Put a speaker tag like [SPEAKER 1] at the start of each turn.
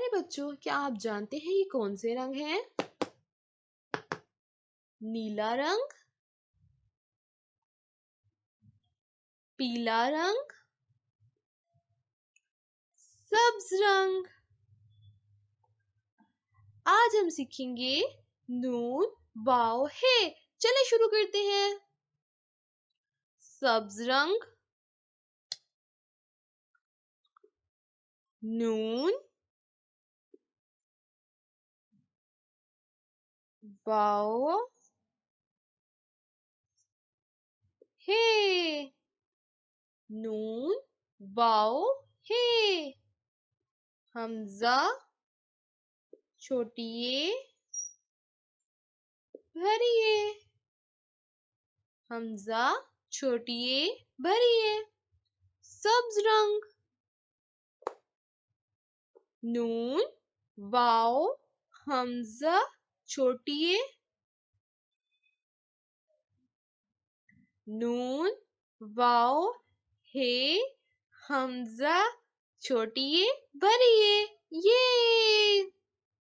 [SPEAKER 1] प्यारे बच्चों, क्या आप जानते हैं ये कौन से रंग हैं? नीला रंग, पीला रंग, सब्ज रंग। आज हम सीखेंगे नून वाव है। चले शुरू करते हैं। सब्ज रंग, नून, वाव है, नून वाव है। हमजा छोटी ए भरिए, हमजा छोटी ए भरिए। सब्ज रंग, नून वाव हमजा छोटी ए, नून वाव है, हमजा छोटी ए भरिए। ये